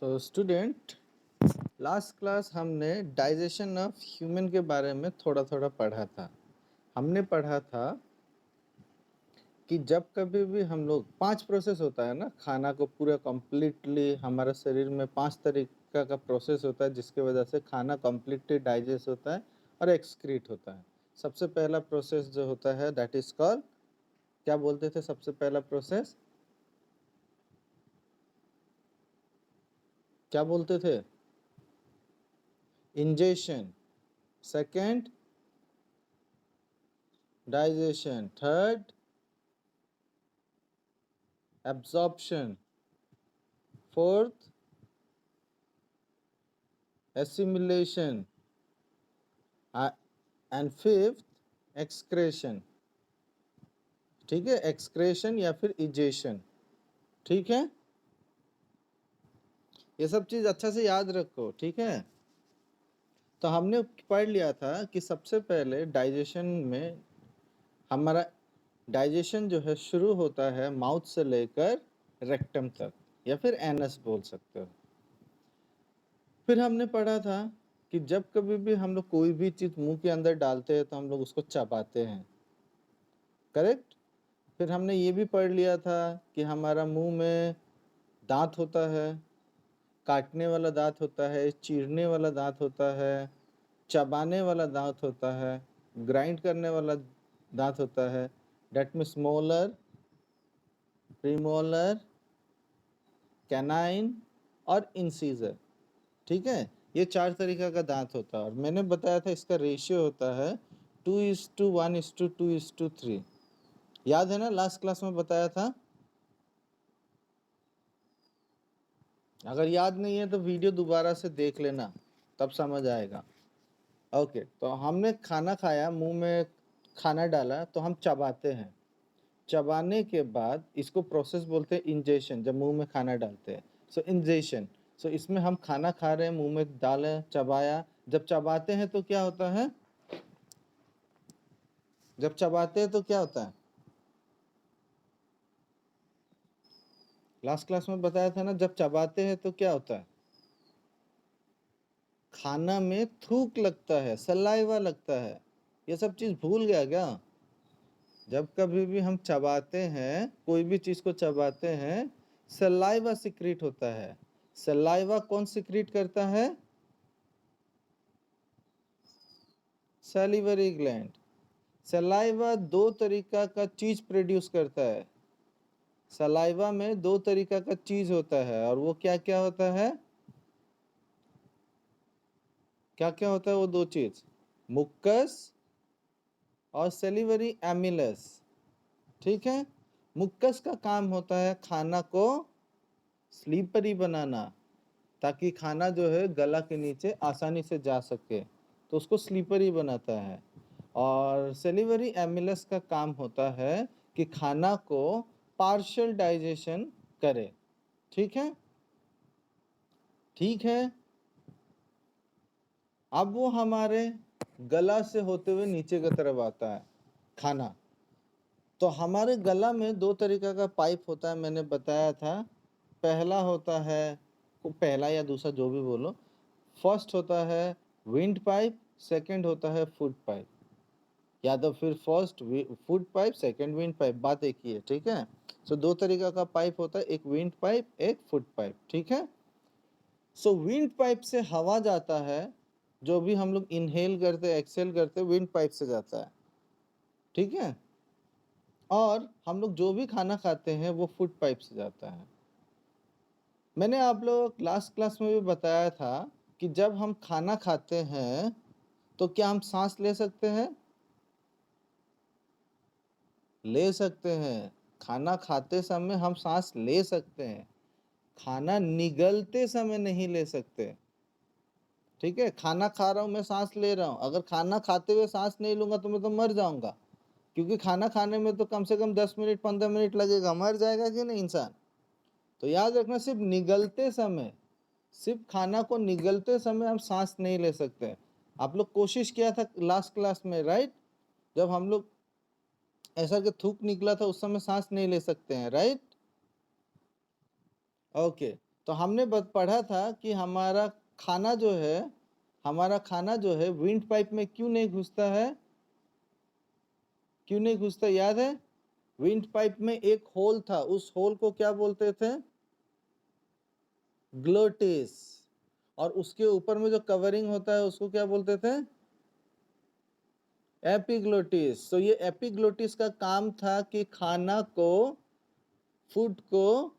So student, last class हमने digestion of human के बारे में थोड़ा थोड़ा पढ़ा था। हमने पढ़ा था कि जब कभी भी हम लोग 5 प्रोसेस होता है ना, खाना को पूरा कम्प्लीटली हमारे शरीर में 5 तरीका का प्रोसेस होता है जिसके वजह से खाना कम्प्लीटली डाइजेस्ट होता है और एक्सक्रीट होता है। सबसे पहला प्रोसेस जो होता है दैट इज कॉल्ड, क्या बोलते थे सबसे पहला प्रोसेस, क्या बोलते थे? Ingestion. Second digestion. Third absorption, fourth assimilation, and fifth excretion। ठीक है, एक्सक्रेशन या फिर इजेशन। ठीक है, ये सब चीज अच्छा से याद रखो। ठीक है, तो हमने पढ़ लिया था कि सबसे पहले डाइजेशन में हमारा डाइजेशन जो है शुरू होता है माउथ से लेकर रेक्टम तक या फिर एनस बोल सकते हो। फिर हमने पढ़ा था कि जब कभी भी हम लोग कोई भी चीज मुंह के अंदर डालते हैं तो हम लोग उसको चबाते हैं, करेक्ट। फिर हमने ये भी पढ़ लिया था कि हमारा मुंह में दांत होता है, काटने वाला दांत होता है, चीरने वाला दांत होता है, चबाने वाला दांत होता है, ग्राइंड करने वाला दांत होता है। That means molar, premolar, canine और इंसीजर। ठीक है, ये 4 तरीका का दांत होता है और मैंने बताया था इसका रेशियो होता है 2:1:2:2:3। याद है ना, लास्ट क्लास में बताया था। अगर याद नहीं है तो वीडियो दोबारा से देख लेना, तब समझ आएगा। ओके, तो हमने खाना खाया, मुंह में खाना डाला तो हम चबाते हैं। चबाने के बाद इसको प्रोसेस बोलते हैं इंजेशन, जब मुंह में खाना डालते हैं। सो इंजेशन, सो इसमें हम खाना खा रहे हैं, मुंह में डाले, चबाया। जब चबाते हैं तो क्या होता है? जब चबाते हैं तो क्या होता है? लास्ट क्लास में बताया था ना, जब चबाते हैं तो क्या होता है? खाना में थूक लगता है, सलाइवा लगता है। ये सब चीज भूल गया क्या? जब कभी भी हम चबाते हैं, कोई भी चीज को चबाते हैं, सलाइवा सिक्रीट होता है। सलाइवा कौन सिक्रीट करता है? Salivary gland. सलाइवा 2 तरीका का चीज प्रोड्यूस करता है। सलाइवा में 2 तरीका का चीज होता है और वो क्या क्या होता है? क्या क्या होता है वो 2 चीज? मुक्कस और सेलिवरी एमिलस। ठीक है, मुक्कस का काम होता है खाना को स्लीपरी बनाना, ताकि खाना जो है गला के नीचे आसानी से जा सके, तो उसको स्लीपरी बनाता है। और सेलिवरी एमिलस का काम होता है कि खाना को पार्शियल डाइजेशन करे। ठीक है, ठीक है। अब वो हमारे गला से होते हुए नीचे की तरफ आता है खाना। तो हमारे गला में 2 तरीका का पाइप होता है, मैंने बताया था। पहला होता है, पहला या दूसरा जो भी बोलो, फर्स्ट होता है विंड पाइप, सेकंड होता है फूड पाइप, या तो फिर first food pipe, second wind pipe, बात एक ही है। ठीक है, सो 2 तरीका का पाइप होता है, एक विंड पाइप, एक फूड पाइप। ठीक है, सो विंड पाइप से हवा जाता है, जो भी हम लोग इनहेल करते एक्सेल करते विंड पाइप से जाता है। ठीक है, और हम लोग जो भी खाना खाते हैं वो फूड पाइप से जाता है। मैंने आप लोग लास्ट क्लास में भी बताया था कि जब हम खाना खाते हैं तो क्या हम सांस ले सकते हैं? ले सकते हैं। खाना खाते समय हम सांस ले सकते हैं, खाना निगलते समय नहीं ले सकते। ठीक है, खाना खा रहा हूं, मैं सांस ले रहा हूं, अगर खाना खाते हुए सांस नहीं लूंगा तो मैं तो मर जाऊंगा, क्योंकि खाना खाने में तो कम से कम 10 मिनट 15 मिनट लगेगा, मर जाएगा कि नहीं इंसान। तो याद रखना, सिर्फ निगलते समय, सिर्फ खाना को निगलते समय हम सांस नहीं ले सकते। आप लोग कोशिश किया था लास्ट क्लास में, राइट? जब हम लोग ऐसा कि थूक निकला था उस समय सांस नहीं ले सकते हैं, राइट? ओके, तो हमने पढ़ा था कि हमारा खाना जो है विंड पाइप में क्यों नहीं घुसता है? क्यों नहीं घुसता, याद है? विंड पाइप में एक होल था, उस होल को क्या बोलते थे? ग्लोटिस। और उसके ऊपर में जो कवरिंग होता है उसको क्या बोलते थे? एपिग्लोटिस। तो ये एपिग्लोटिस का काम था कि खाना को, फूड को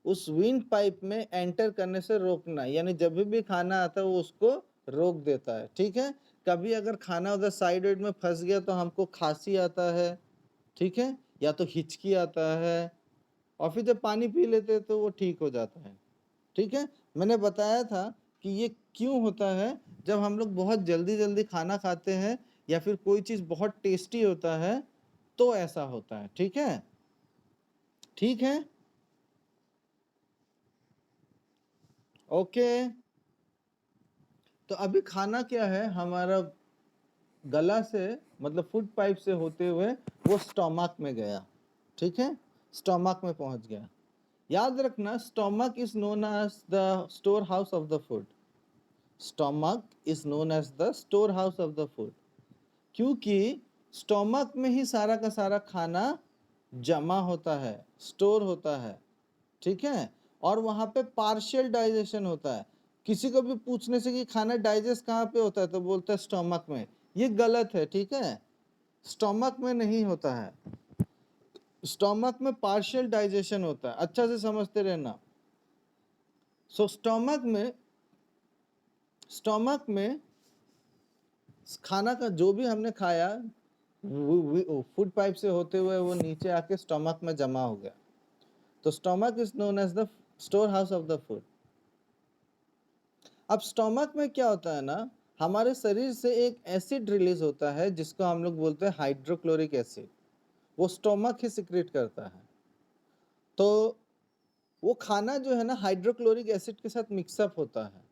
उस विंड पाइप में एंटर करने से रोकना, यानी जब भी खाना आता है वो उसको रोक देता है। ठीक है, कभी अगर खाना उधर साइड वाइड में फंस गया तो हमको खांसी आता है, ठीक है, या तो हिचकी आता है, और फिर जब पानी पी लेते हैं तो वो ठीक हो जाता है। ठीक है, मैंने बताया था कि ये क्यों होता है। जब हम लोग बहुत जल्दी जल्दी खाना खाते हैं या फिर कोई चीज बहुत टेस्टी होता है तो ऐसा होता है। ठीक है, ठीक है, ओके। तो अभी खाना क्या है, हमारा गला से, मतलब फूड पाइप से होते हुए वो स्टोमक में गया। ठीक है, स्टोमक में पहुंच गया। याद रखना, stomach is known as the store house of the food. Stomach is known as the store house of the food, क्योंकि स्टोमक में ही सारा का सारा खाना जमा होता है, स्टोर होता है। ठीक है, और वहां पे पार्शियल डाइजेशन होता है। किसी को भी पूछने से कि खाना डाइजेस्ट कहाँ पे होता है तो बोलता है स्टोमक में। ये गलत है, ठीक है, स्टोमक में नहीं होता है। स्टोमक में पार्शियल डाइजेशन होता है, अच्छा से समझते रहना। सो स्टोमक में खाना का जो भी हमने खाया फूड पाइप से होते हुए वो नीचे आके स्टोमक में जमा हो गया। तो stomach is known as the store house of the food. अब स्टोमक में क्या होता है ना, हमारे शरीर से एक एसिड रिलीज होता है जिसको हम लोग बोलते हैं हाइड्रोक्लोरिक एसिड। वो स्टोमक ही सिक्रेट करता है। तो वो खाना जो है ना हाइड्रोक्लोरिक एसिड के साथ मिक्सअप होता है।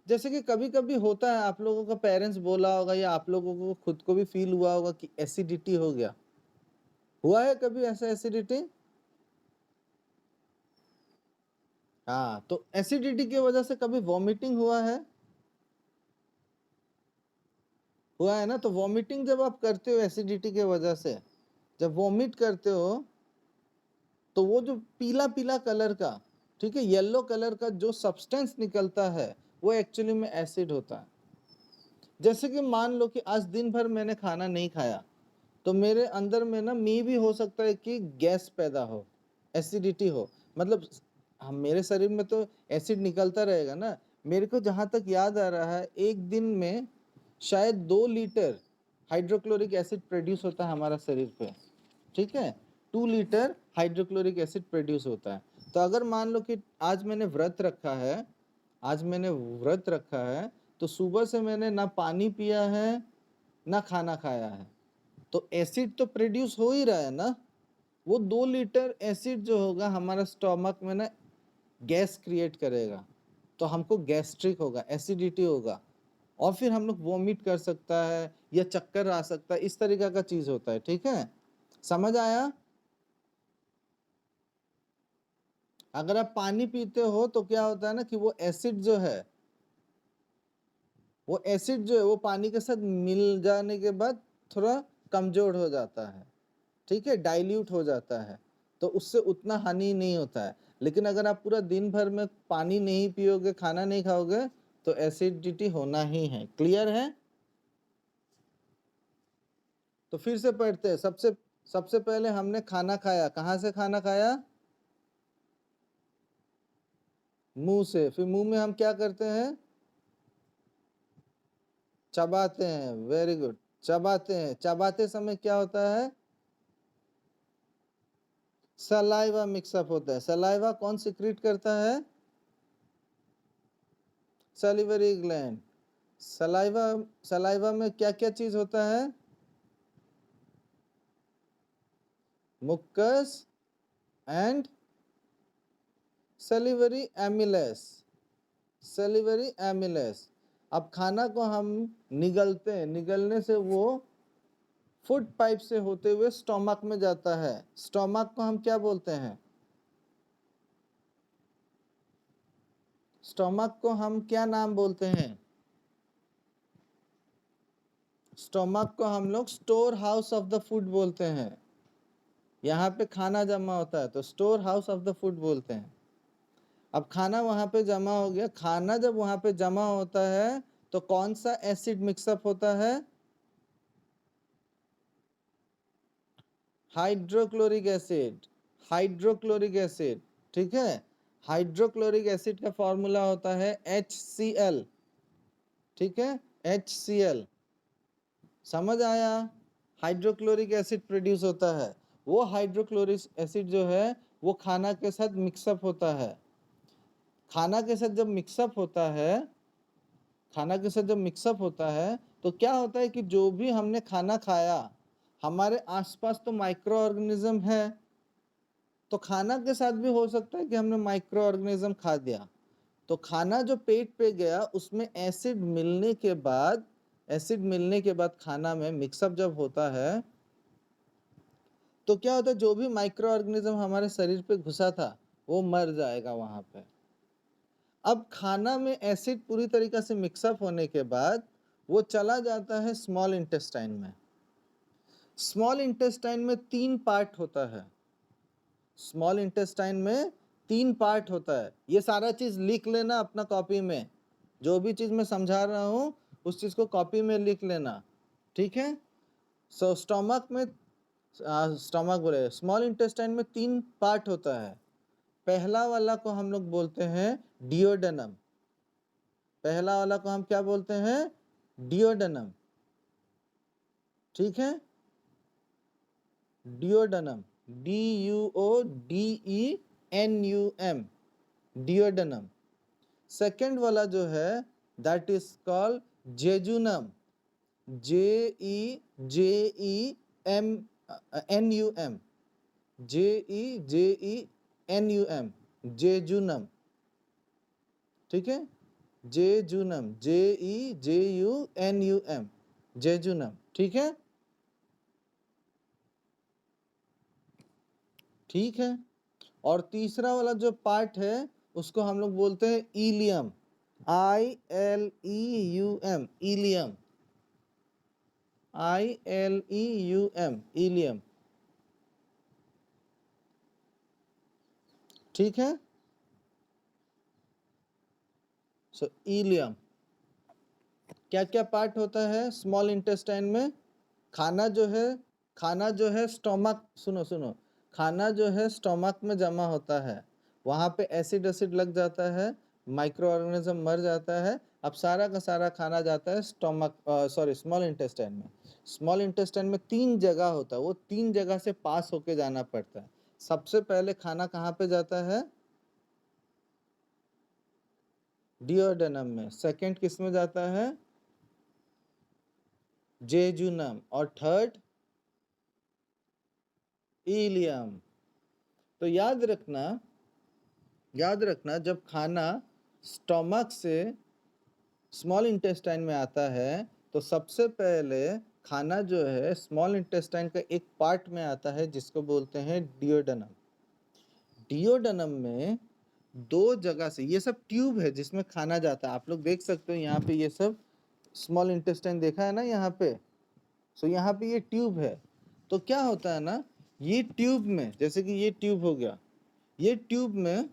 जैसे कि कभी कभी होता है, आप लोगों का पेरेंट्स बोला होगा या आप लोगों को खुद को भी फील हुआ होगा कि एसिडिटी हो गया। हुआ है कभी ऐसा एसिडिटी? हाँ, तो एसिडिटी की वजह से कभी वॉमिटिंग हुआ है? हुआ है ना। तो वॉमिटिंग जब आप करते हो एसिडिटी के वजह से, जब वॉमिट करते हो तो वो जो पीला पीला कलर का, ठीक है, येलो कलर का जो सब्सटेंस निकलता है वो एक्चुअली में एसिड होता है। जैसे कि मान लो कि आज दिन भर मैंने खाना नहीं खाया तो मेरे अंदर में ना मी भी हो सकता है कि गैस पैदा हो, एसिडिटी हो। मतलब हम, मेरे शरीर में तो एसिड निकलता रहेगा ना। मेरे को जहाँ तक याद आ रहा है एक दिन में शायद 2 लीटर हाइड्रोक्लोरिक एसिड प्रोड्यूस होता है हमारा शरीर पे। ठीक है, 2 लीटर हाइड्रोक्लोरिक एसिड प्रोड्यूस होता है। तो अगर मान लो कि आज मैंने व्रत रखा है, आज मैंने व्रत रखा है, तो सुबह से मैंने ना पानी पिया है ना खाना खाया है, तो एसिड तो प्रोड्यूस हो ही रहा है ना। वो 2 लीटर एसिड जो होगा हमारा स्टोमक में ना गैस क्रिएट करेगा, तो हमको गैस्ट्रिक होगा, एसिडिटी होगा, और फिर हम लोग वॉमिट कर सकता है या चक्कर आ सकता है, इस तरीका का चीज होता है। ठीक है, समझ आया? अगर आप पानी पीते हो तो क्या होता है ना कि वो एसिड जो है, वो पानी के साथ मिल जाने के बाद थोड़ा कमजोर हो जाता है। ठीक है, डाइल्यूट हो जाता है, तो उससे उतना हानि नहीं होता है। लेकिन अगर आप पूरा दिन भर में पानी नहीं पियोगे, खाना नहीं खाओगे, तो एसिडिटी होना ही है। क्लियर है? तो फिर से पढ़ते हैं। सबसे सबसे पहले हमने खाना खाया, कहाँ से खाना खाया? मुंह से। फिर मुंह में हम क्या करते हैं? चबाते हैं। वेरी गुड, चबाते हैं। चबाते समय क्या होता है? सलाइवा मिक्सअप होता है। सलाइवा कौन सिक्रीट करता है? Salivary gland. सलाइवा सलाइवा में क्या क्या चीज होता है? Mucous and salivary amylase. Salivary amylase. अब खाना को हम निगलते हैं, निगलने से वो फूड पाइप से होते हुए स्टोमक में जाता है। स्टोमक को हम क्या बोलते हैं? स्टोमक को हम क्या नाम बोलते हैं? स्टोमक को हम लोग store house of the food बोलते हैं। यहाँ पे खाना जमा होता है तो store house of the food बोलते हैं। अब खाना वहां पे जमा हो गया, खाना जब वहां पे जमा होता है तो कौन सा एसिड मिक्सअप होता है? Hydrochloric acid. हाइड्रोक्लोरिक एसिड, ठीक है। हाइड्रोक्लोरिक एसिड का फॉर्मूला होता है HCl, ठीक है, HCl। समझ आया? हाइड्रोक्लोरिक एसिड प्रोड्यूस होता है। वो हाइड्रोक्लोरिक एसिड जो है वो खाना के साथ मिक्सअप होता है। खाना के साथ जब मिक्सअप होता है, खाना के साथ जब मिक्सअप होता है तो क्या होता है कि जो भी हमने खाना खाया, हमारे आसपास तो माइक्रो ऑर्गेनिज्म है, तो खाना के साथ भी हो सकता है कि हमने माइक्रो ऑर्गेनिज्म खा दिया। तो खाना जो पेट पे गया उसमें एसिड मिलने के बाद, एसिड मिलने के बाद खाना में मिक्सअप जब होता है तो क्या होता है, जो भी माइक्रो ऑर्गेनिज्म हमारे शरीर पे घुसा था वो मर जाएगा वहां पे। अब खाना में एसिड पूरी तरीके से मिक्सअप होने के बाद वो चला जाता है स्मॉल इंटेस्टाइन में। स्मॉल इंटेस्टाइन में 3 पार्ट होता है। स्मॉल इंटेस्टाइन में 3 पार्ट होता है। ये सारा चीज लिख लेना अपना कॉपी में, जो भी चीज मैं समझा रहा हूं उस चीज को कॉपी में लिख लेना, ठीक है। सो स्टोमक में, स्टोमक बोले, स्मॉल इंटेस्टाइन में 3 पार्ट होता है। पहला वाला को हम लोग बोलते हैं डिओडेनम। पहला वाला को हम क्या बोलते हैं? डिओडेनम, ठीक है। Duodenum, DUODENUM, duodenum. सेकेंड वाला जो है that is called jejunum, JEJENUM, JEJENUM, jejunum, ठीक है। जेजुनम, JEJUNUM, जेजुनम, ठीक है। ठीक है। और तीसरा वाला जो पार्ट है उसको हम लोग बोलते हैं ileum, ILEUM, ileum, ILEUM, ileum, ठीक है। सो इलियम, क्या क्या पार्ट होता है स्मॉल इंटेस्टाइन में? खाना जो है, खाना जो है स्टोमक, सुनो सुनो, खाना जो है स्टोमक में जमा होता है, वहां पे एसिड एसिड लग जाता है, माइक्रो ऑर्गेनिज्म मर जाता है। अब सारा का सारा खाना जाता है स्टोमक, सॉरी, स्मॉल इंटेस्टाइन में। स्मॉल इंटेस्टाइन में 3 जगह होता है, वो 3 जगह से पास होके जाना पड़ता है। सबसे पहले खाना कहाँ पे जाता है? डिओडेनम में। सेकंड किस में जाता है? जेजुनम। और थर्ड इलियम। तो याद रखना, याद रखना, जब खाना स्टोमक से स्मॉल इंटेस्टाइन में आता है तो सबसे पहले खाना जो है स्मॉल इंटेस्टाइन का एक पार्ट में आता है जिसको बोलते हैं डिओडेनम। डिओडेनम में 2 जगह से, ये सब ट्यूब है जिसमें खाना जाता है, आप लोग देख सकते हो यहाँ पे ये सब स्मॉल इंटेस्टाइन देखा है ना यहाँ पे। सो यहाँ पे ये ट्यूब है। तो क्या होता है ना, ये ट्यूब में, जैसे कि ये ट्यूब हो गया, ये ट्यूब में,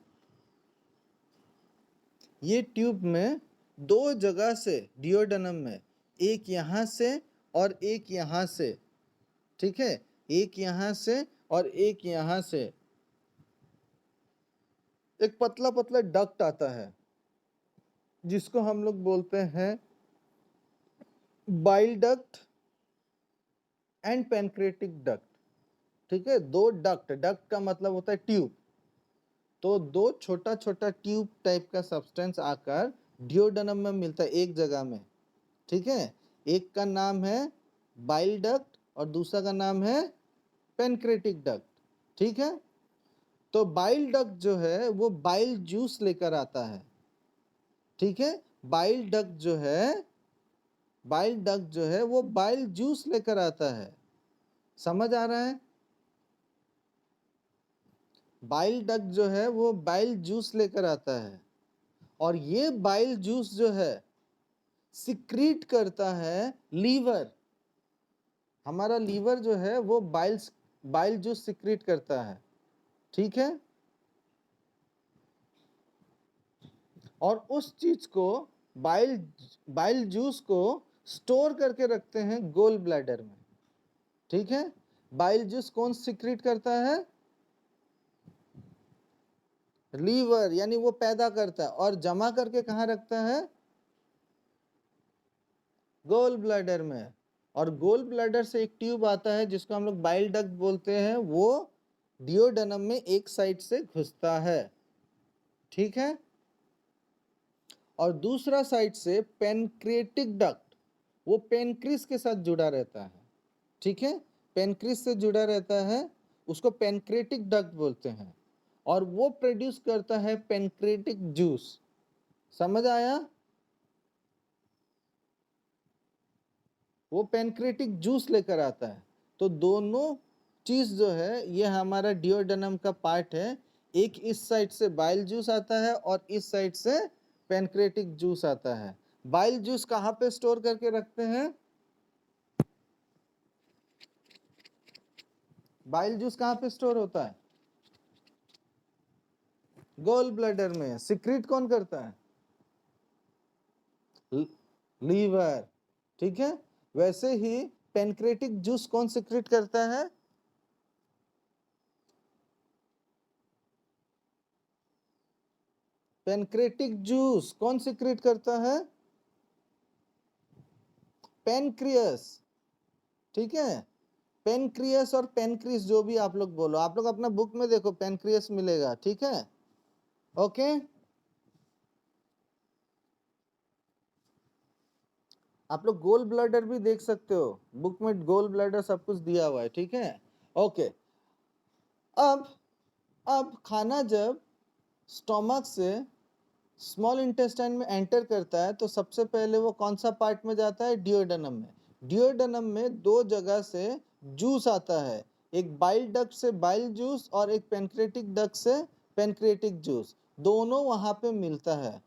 ये ट्यूब में 2 जगह से डिओडेनम में, एक यहाँ से और एक यहाँ से, ठीक है, एक यहाँ से और एक यहाँ से, एक पतला पतला डक्ट आता है जिसको हम लोग बोलते हैं bile duct and pancreatic duct, ठीक है। 2 डक्ट, डक्ट का मतलब होता है ट्यूब, तो 2 छोटा छोटा ट्यूब टाइप का सब्सटेंस आकर डिओडेनम में मिलता है एक जगह में, ठीक है। एक का नाम है बाइल डक्ट और दूसरा का नाम है पेनक्रेटिक डक्ट, ठीक है। तो बाइल डक्ट जो है वो बाइल जूस लेकर आता है, ठीक है। बाइल डक्ट जो है, बाइल डक्ट जो है वो बाइल जूस लेकर आता है। समझ आ रहा है? बाइल डक्ट जो है वो बाइल जूस लेकर आता है। और ये बाइल जूस जो है सिक्रीट करता है लीवर। हमारा लीवर जो है वो बाइल जूस सिक्रीट करता है, ठीक है। और उस चीज को बाइल बाइल जूस को स्टोर करके रखते हैं गोल ब्लैडर में, ठीक है। बाइल जूस कौन सिक्रीट करता है? लीवर, यानी वो पैदा करता है और जमा करके कहाँ रखता है? गोल ब्लैडर में। और गोल ब्लैडर से एक ट्यूब आता है जिसको हम लोग बाइल डक्ट बोलते हैं, वो डिओडेनम में एक साइड से घुसता है, ठीक है। और दूसरा साइड से पेनक्रिएटिक डक्ट, वो पेनक्रीस के साथ जुड़ा रहता है, ठीक है। पेनक्रीस से जुड़ा रहता है, उसको पेनक्रिएटिक डक्ट बोलते हैं। और वो प्रोड्यूस करता है पेनक्रिएटिक जूस। समझ आया? वो पेनक्रिएटिक जूस लेकर आता है। तो दोनों चीज जो है ये हमारा डिओडेनम का पार्ट है। एक इस साइड से बाइल जूस आता है और इस साइड से पेनक्रिएटिक जूस आता है। बाइल जूस कहाँ पे स्टोर करके रखते हैं? बाइल जूस कहाँ पे स्टोर होता है? गोल ब्लैडर में। सिक्रीट कौन करता है? लीवर, ठीक है। वैसे ही पेनक्रिएटिक जूस कौन सिक्रीट करता है? पेनक्रिएटिक जूस कौन सिक्रीट करता है? पेनक्रियस, ठीक है। पेनक्रियस और पेनक्रीस जो भी आप लोग बोलो, आप लोग अपना बुक में देखो पेनक्रियस मिलेगा, ठीक है। ओके, आप लोग गोल ब्लैडर भी देख सकते हो, बुक में गोल ब्लैडर सब कुछ दिया हुआ है, ठीक है। ओके, अब खाना जब स्टोमक से स्मॉल इंटेस्टाइन में एंटर करता है तो सबसे पहले वो कौन सा पार्ट में जाता है? डिओडेनम में। डिओडेनम में दो जगह से जूस आता है, एक बाइल डक्ट से बाइल जूस और एक पेनक्रिएटिक डक्ट से पेनक्रिएटिक जूस, दोनों वहां पे मिलता है,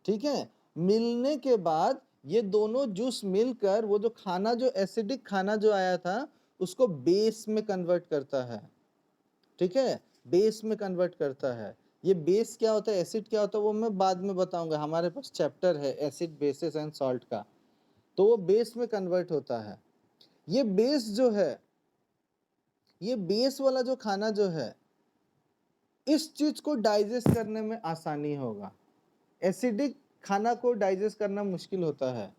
ठीक है। मिलने के बाद ये दोनों जूस मिलकर वो जो खाना, जो एसिडिक खाना जो आया था उसको बेस में कन्वर्ट करता है, ठीक है। बेस में कन्वर्ट करता है। ये बेस क्या होता है, एसिड क्या होता है, वो मैं बाद में बताऊंगा। हमारे पास चैप्टर है एसिड, बेसिस एंड सॉल्ट का, तो वो बेस में कन्वर्ट होता है। ये बेस जो है, ये बेस वाला जो खाना जो है, इस चीज को डाइजेस्ट करने में आसानी होगा। एसिडिक खाना को डाइजेस्ट करना मुश्किल होता है,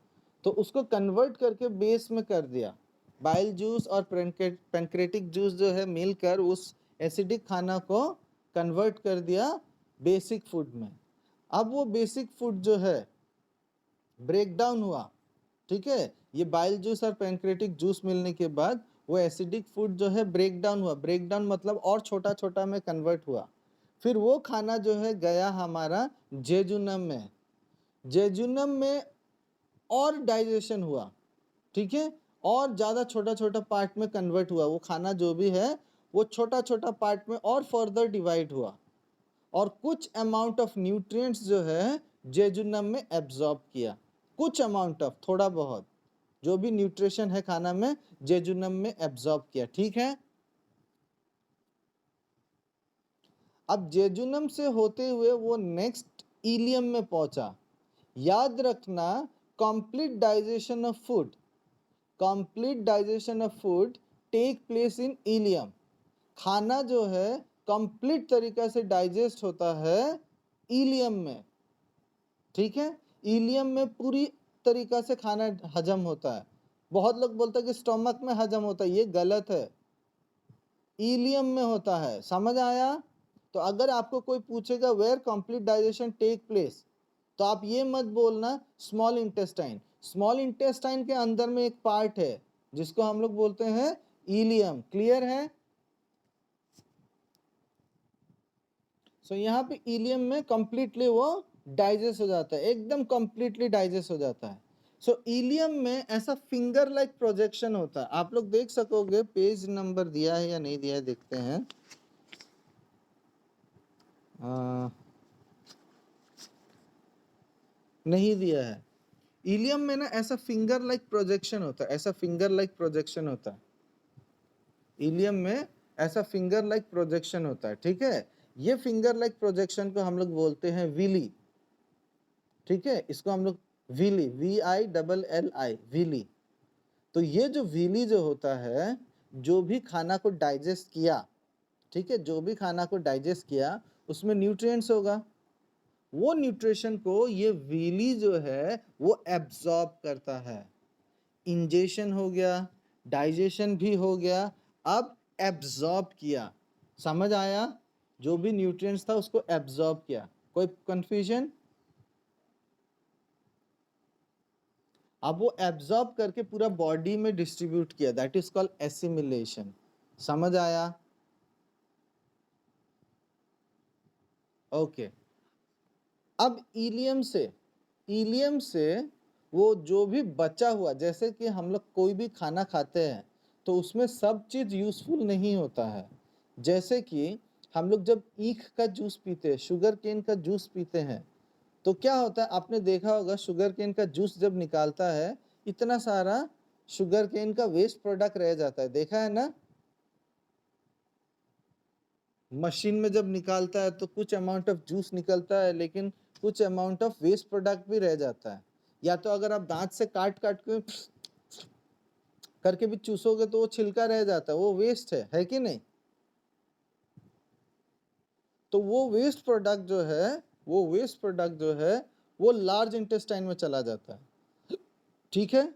तो उसको कन्वर्ट करके बेस में कर दिया। बाइल जूस और पेनक्रिएटिक जूस जो है मिलकर उस एसिडिक खाना को कन्वर्ट कर दिया बेसिक फूड में। अब वो बेसिक फूड जो है ब्रेक डाउन हुआ, ठीक है। ये बाइल जूस और पेनक्रिएटिक जूस मिलने के बाद वो एसिडिक फूड जो है ब्रेक डाउन हुआ। ब्रेक डाउन मतलब और छोटा छोटा में कन्वर्ट हुआ। फिर वो खाना जो है गया हमारा जेजुनम में। जेजुनम में और डाइजेशन हुआ, ठीक है। और ज़्यादा छोटा छोटा पार्ट में कन्वर्ट हुआ। वो खाना जो भी है वो छोटा छोटा पार्ट में और फर्दर डिवाइड हुआ। और कुछ अमाउंट ऑफ न्यूट्रिएंट्स जो है जेजुनम में एब्जॉर्ब किया। कुछ अमाउंट ऑफ, थोड़ा बहुत जो भी न्यूट्रिशन है खाना में, जेजुनम में एब्जॉर्ब किया, ठीक है। अब जेजुनम से होते हुए वो नेक्स्ट इलियम में पहुंचा। याद रखना, complete digestion of food, complete digestion of food take place in ileum. खाना जो है कंप्लीट तरीका से डाइजेस्ट होता है इलियम में, ठीक है। इलियम में पूरी तरीका से खाना हजम होता है। बहुत लोग बोलते हैं कि स्टोमक में हजम होता है, ये गलत है, इलियम में होता है। समझ आया? तो अगर आपको कोई पूछेगा where complete digestion take place, तो आप ये मत बोलना स्मॉल इंटेस्टाइन। स्मॉल इंटेस्टाइन के अंदर में एक पार्ट है जिसको हम लोग बोलते हैं इलियम। क्लियर है? सो यहाँ पे इलियम में कंप्लीटली वो डाइजेस्ट हो जाता है, एकदम कंप्लीटली डाइजेस्ट हो जाता है। सो इलियम में ऐसा फिंगर लाइक प्रोजेक्शन होता है। आप लोग देख सकोगे, पेज नंबर दिया है या नहीं दिया है देखते हैं। नहीं दिया है। इलियम में ना ऐसा फिंगर लाइक प्रोजेक्शन होता है, ऐसा फिंगर लाइक प्रोजेक्शन होता है। इलियम में ऐसा फिंगर लाइक प्रोजेक्शन होता है, ठीक है। ये फिंगर लाइक प्रोजेक्शन को हम लोग बोलते हैं विली, ठीक है। इसको हम लोग विली, VILLI, विली। तो ये जो विली जो होता है, जो भी खाना को डाइजेस्ट किया, ठीक है, जो भी खाना को डाइजेस्ट किया उसमें न्यूट्रिएंट्स होगा, वो न्यूट्रिशन को ये विली जो है वो एब्जॉर्ब करता है। इंजेशन हो गया, डाइजेशन भी हो गया, अब एब्जॉर्ब किया, समझ आया? जो भी न्यूट्रिएंट्स था उसको एब्जॉर्ब किया। कोई कंफ्यूजन? अब वो एब्जॉर्ब करके पूरा बॉडी में डिस्ट्रीब्यूट किया, दैट इज कॉल्ड एसिमिलेशन। समझ आया? ओके। अब इलियम से वो जो भी बचा हुआ, जैसे कि हम लोग कोई भी खाना खाते हैं तो उसमें सब चीज यूजफुल नहीं होता है। जैसे कि हम लोग जब ईख का जूस पीते हैं, शुगर केन का जूस पीते हैं, तो क्या होता है, आपने देखा होगा शुगर केन का जूस जब निकालता है इतना सारा शुगर केन का वेस्ट प्रोडक्ट रह जाता है, देखा है ना? मशीन में जब निकालता है तो कुछ अमाउंट ऑफ जूस निकलता है, लेकिन कुछ अमाउंट ऑफ वेस्ट प्रोडक्ट भी रह जाता है। या तो अगर आप दांत से काट काट के करके भी चूसोगे तो वो छिलका रह जाता है, वो वेस्ट है कि नहीं? तो वो वेस्ट प्रोडक्ट जो है, वो लार्ज इंटेस्टाइन में चला जाता है, ठीक है।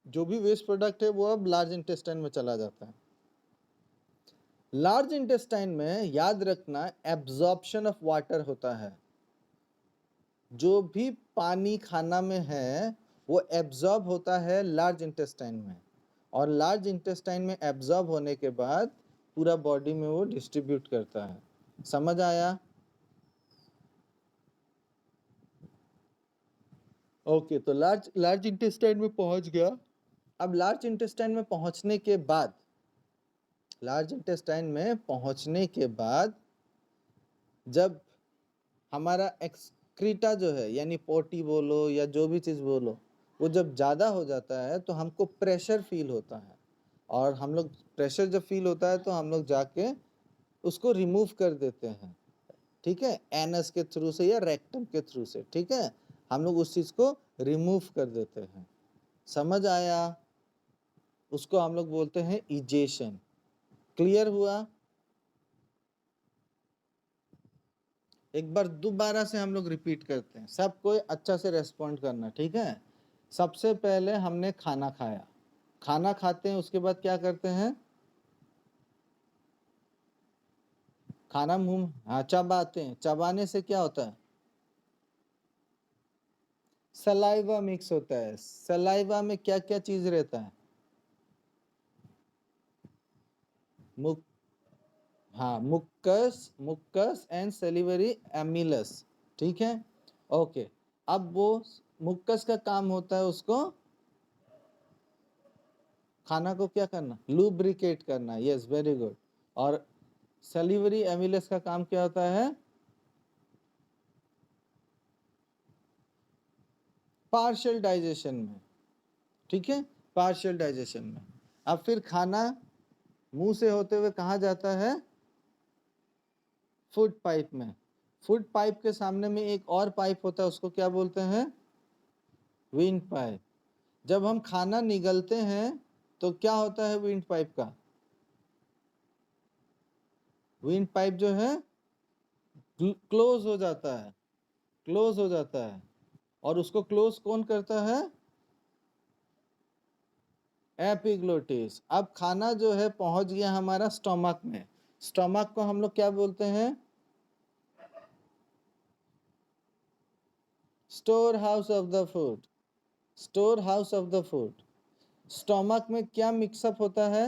जो भी वेस्ट प्रोडक्ट है वो अब लार्ज इंटेस्टाइन में चला जाता है। लार्ज इंटेस्टाइन में याद रखना एब्जॉर्प्शन ऑफ वाटर होता है। जो भी पानी खाना में है वो एब्जॉर्ब होता है लार्ज इंटेस्टाइन में, और लार्ज इंटेस्टाइन में एब्जॉर्ब होने के बाद पूरा बॉडी में वो डिस्ट्रीब्यूट करता है। समझ आया? ओके, तो लार्ज इंटेस्टाइन में पहुंच गया। अब लार्ज इंटेस्टाइन में पहुंचने के बाद, जब हमारा एक्सक्रीटा जो है, यानी पोटी बोलो या जो भी चीज़ बोलो, वो जब ज़्यादा हो जाता है तो हमको प्रेशर फील होता है, और हम लोग प्रेशर जब फील होता है तो हम लोग जाके उसको रिमूव कर देते हैं, ठीक है, एनस के थ्रू से या रेक्टम के थ्रू से, ठीक है, हम लोग उस चीज़ को रिमूव कर देते हैं। समझ आया? उसको हम लोग बोलते हैं इजेशन। क्लियर हुआ? एक बार दोबारा से हम लोग रिपीट करते हैं, सब कोई अच्छा से रेस्पॉन्ड करना, ठीक है। सबसे पहले हमने खाना खाया, खाना खाते हैं उसके बाद क्या करते हैं? खाना मुंह, हाँ, चबाते हैं। चबाने से क्या होता है? सलाइवा मिक्स होता है। सलाइवा में क्या क्या चीज रहता है? मुक हाँ, मुक्कस एंड सेलिवरी एमिलस, ठीक है। ओके, अब वो मुक्कस का काम होता है उसको, खाना को क्या करना? लुब्रिकेट करना। Yes, very good. और सेलिवरी एमिलस का काम क्या होता है? पार्शियल डाइजेशन में, ठीक है, पार्शियल डाइजेशन में। अब फिर खाना मुंह से होते हुए कहाँ जाता है? फूड पाइप में। फूड पाइप के सामने में एक और पाइप होता है, उसको क्या बोलते हैं? Wind pipe. जब हम खाना निगलते हैं तो क्या होता है विंड पाइप का? विंड पाइप जो है क्लोज हो जाता है, क्लोज हो जाता है। और उसको क्लोज कौन करता है? एपिग्लोटिस। अब खाना जो है पहुंच गया हमारा स्टोमक में। स्टोमक को हम लोग क्या बोलते हैं? Store house of the food. Store house of the food. Stomach में क्या मिक्सअप होता है?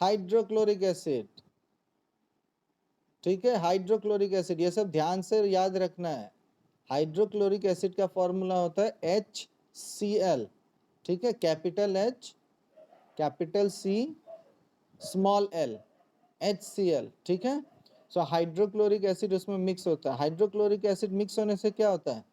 हाइड्रोक्लोरिक एसिड, ठीक है, हाइड्रोक्लोरिक एसिड। ये सब ध्यान से याद रखना है। हाइड्रोक्लोरिक एसिड का फॉर्मूला होता है HCl, ठीक है, capital H, capital C, small l, HCl, ठीक है। सो हाइड्रोक्लोरिक एसिड उसमें मिक्स होता है। हाइड्रोक्लोरिक एसिड मिक्स होने से क्या होता है?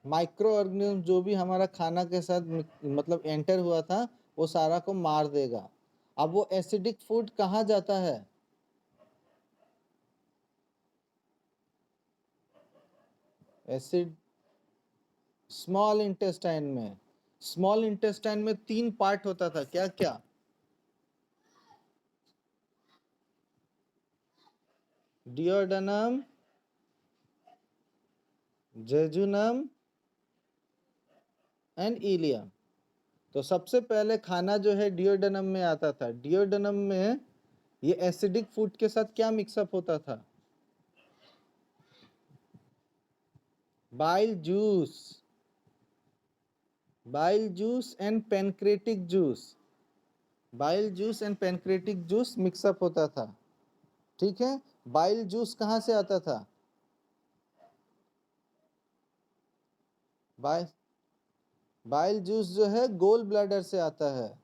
माइक्रो ऑर्गेनिज्म जो भी हमारा खाना के साथ मतलब एंटर हुआ था वो सारा को मार देगा। अब वो एसिडिक फूड कहाँ जाता है? एसिड स्मॉल इंटेस्टाइन में। स्मॉल इंटेस्टाइन में 3 पार्ट होता था, क्या क्या? Duodenum, jejunum and ileum. तो सबसे पहले खाना जो है डिओडेनम में आता था। डिओडेनम में ये एसिडिक फूड के साथ क्या मिक्सअप होता था? Bile juice, bile juice and pancreatic juice, bile juice and pancreatic juice mix up होता था। ठीक है, बाइल जूस कहाँ से आता था? बाइल बाइल जूस जो है गोल ब्लैडर से आता है।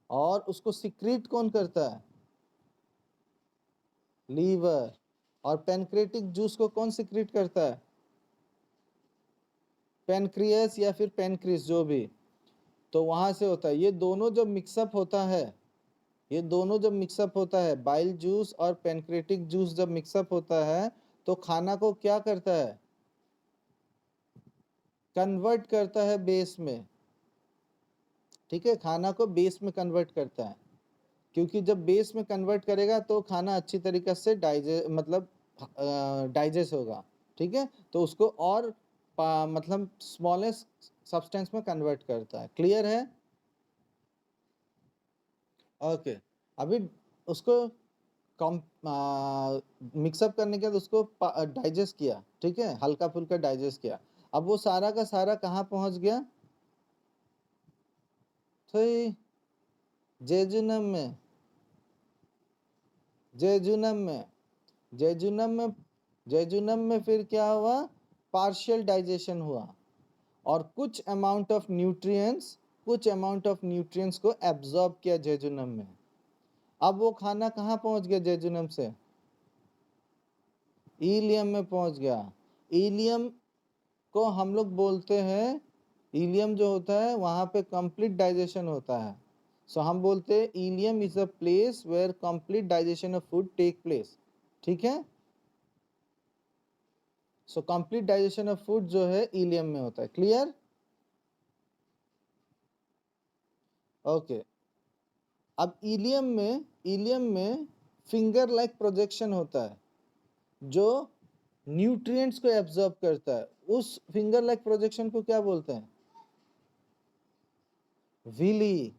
और उसको सिक्रीट कौन करता है? लीवर। और पेनक्रेटिक जूस को कौन सिक्रीट करता है? पेनक्रियस या फिर पेनक्रिस, जो भी। तो वहां से होता है। ये दोनों जब मिक्सअप होता है, ये दोनों जब मिक्सअप होता है, बाइल जूस और पेनक्रेटिक जूस जब मिक्सअप होता है, तो खाना को क्या करता है? कन्वर्ट करता है बेस में। ठीक है, खाना को बेस में कन्वर्ट करता है। क्योंकि जब बेस में कन्वर्ट करेगा तो खाना अच्छी तरीके से डाइजेस्ट होगा। ठीक है, तो उसको और मतलब स्मॉलेस्ट सब्सटेंस में कन्वर्ट करता है। क्लियर है? ओके। अभी उसको मिक्सअप करने के बाद उसको डाइजेस्ट किया। ठीक है, हल्का फुल्का डाइजेस्ट किया। अब वो सारा का सारा कहाँ पहुंच गया? तो जेजुनम में, जेजुनम में, जेजुनम में, जेजुनम में फिर क्या हुआ? पार्शियल डाइजेशन हुआ। और कुछ अमाउंट ऑफ न्यूट्रिएंट्स, कुछ अमाउंट ऑफ न्यूट्रिएंट्स को एब्जॉर्ब किया जेजुनम में। अब वो खाना कहाँ पहुंच गया जेजुनम से? इलियम में पहुंच गया। इलियम को हम लोग बोलते हैं, इलियम जो होता है वहां पे कंप्लीट डाइजेशन होता है। सो हम बोलते हैं ileum is a place where complete digestion of food take place. ठीक है, so complete digestion of food जो है इलियम में होता है। क्लियर? ओके। अब इलियम में फिंगर लाइक प्रोजेक्शन होता है जो न्यूट्रिएंट्स को एब्जॉर्ब करता है। उस फिंगर लाइक प्रोजेक्शन को क्या बोलते हैं? विली।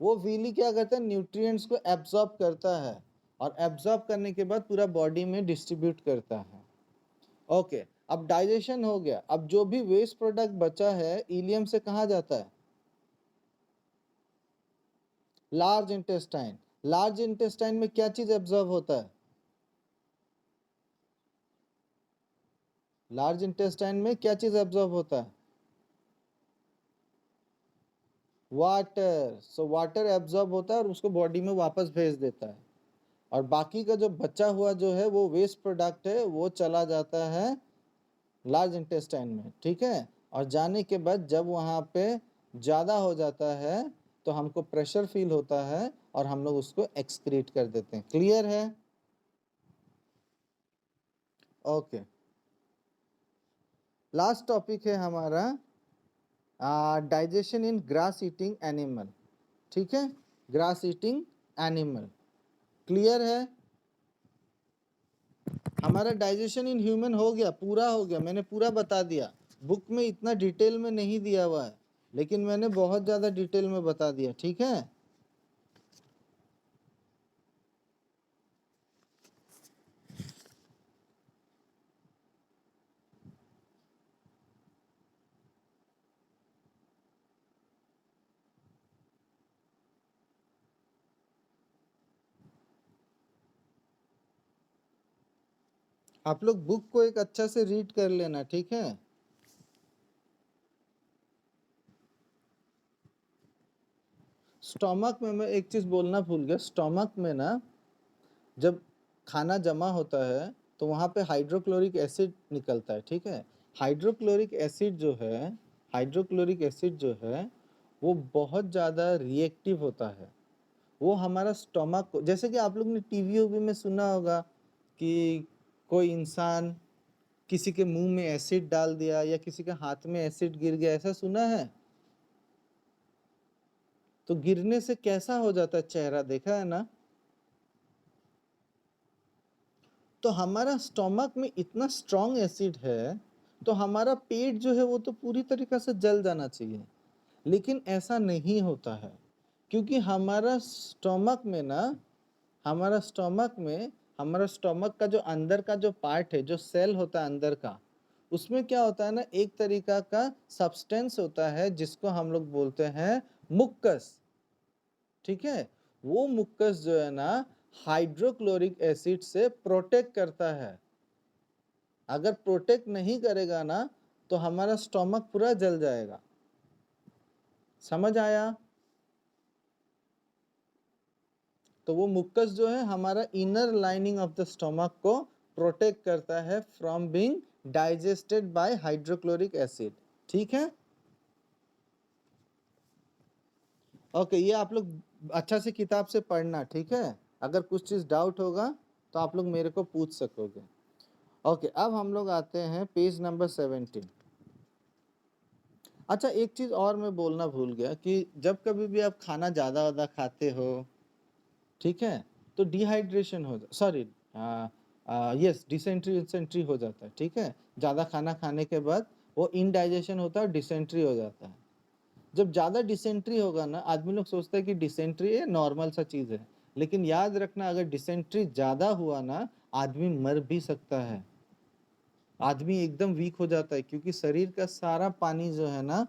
वो विली क्या करता है? न्यूट्रिएंट्स को एब्जॉर्ब करता है और एब्जॉर्ब करने के बाद पूरा बॉडी में डिस्ट्रीब्यूट करता है। ओके, अब डाइजेशन हो गया। अब जो भी वेस्ट प्रोडक्ट बचा है इलियम से कहाँ जाता है? Large intestine. लार्ज इंटेस्टाइन में क्या चीज एब्जॉर्ब होता है? लार्ज इंटेस्टाइन में क्या चीज एब्जॉर्ब होता है? वाटर। सो वाटर एब्जॉर्ब होता है और उसको बॉडी में वापस भेज देता है। और बाकी का जो बचा हुआ जो है वो वेस्ट प्रोडक्ट है, वो चला जाता है लार्ज इंटेस्टाइन में। ठीक है, और जाने के बाद जब वहाँ पे ज़्यादा हो जाता है तो हमको प्रेशर फील होता है और हम लोग उसको एक्सक्रीट कर देते हैं। क्लियर है? ओके। लास्ट टॉपिक है हमारा डाइजेशन इन ग्रास ईटिंग एनिमल। ठीक है, ग्रास ईटिंग एनिमल। क्लियर है? हमारा डाइजेशन इन ह्यूमन हो गया, पूरा हो गया, मैंने पूरा बता दिया। बुक में इतना डिटेल में नहीं दिया हुआ है, लेकिन मैंने बहुत ज़्यादा डिटेल में बता दिया। ठीक है, आप लोग बुक को एक अच्छा से रीड कर लेना। ठीक है, स्टोमक में मैं एक चीज बोलना भूल गया, स्टोमक में ना जब खाना जमा होता है तो वहां पे हाइड्रोक्लोरिक एसिड निकलता है, ठीक है। हाइड्रोक्लोरिक एसिड जो है, हाइड्रोक्लोरिक एसिड जो है वो बहुत ज्यादा रिएक्टिव होता है। वो हमारा स्टोमक को, जैसे कि आप लोग ने टीवी वीवी में सुना होगा कि कोई इंसान किसी के मुंह में एसिड डाल दिया या किसी के हाथ में एसिड गिर गया, ऐसा सुना है? तो गिरने से कैसा हो जाता है चेहरा, देखा है ना? तो हमारा स्टोमक में इतना स्ट्रॉन्ग एसिड है तो हमारा पेट जो है वो तो पूरी तरीके से जल जाना चाहिए, लेकिन ऐसा नहीं होता है, क्योंकि हमारा स्टोमक में ना, हमारा स्टोमक में, हमारा स्टोमक का जो अंदर का जो पार्ट है, जो सेल होता है अंदर का, उसमें क्या होता है ना, एक तरीका का सब्सटेंस होता है जिसको हम लोग बोलते हैं मुक्कस, ठीक है। वो मुक्कस जो है ना हाइड्रोक्लोरिक एसिड से प्रोटेक्ट करता है। अगर प्रोटेक्ट नहीं करेगा ना तो हमारा स्टोमक पूरा जल जाएगा। समझ आया? तो वो मुक्कस जो है हमारा inner lining of the stomach को प्रोटेक्ट करता है from being digested by hydrochloric acid, ठीक है। ओके, ये आप लोग अच्छा से किताब से पढ़ना, ठीक है। अगर कुछ चीज डाउट होगा तो आप लोग मेरे को पूछ सकोगे। ओके, अब हम लोग आते हैं पेज नंबर 17। अच्छा, एक चीज और मैं बोलना भूल गया कि जब कभी भी आप खाना ज्यादा वादा खाते हो, ठीक है, तो डिहाइड्रेशन हो सॉरी यस डिसेंट्री डिसेंट्री हो जाता है, ठीक है। ज़्यादा खाना खाने के बाद वो इनडाइजेशन होता है और डिसेंट्री हो जाता है। जब ज़्यादा डिसेंट्री होगा ना, आदमी लोग सोचता है कि डिसेंट्री है नॉर्मल सा चीज़ है, लेकिन याद रखना अगर डिसेंट्री ज़्यादा हुआ ना, आदमी मर भी सकता है। आदमी एकदम वीक हो जाता है, क्योंकि शरीर का सारा पानी जो है ना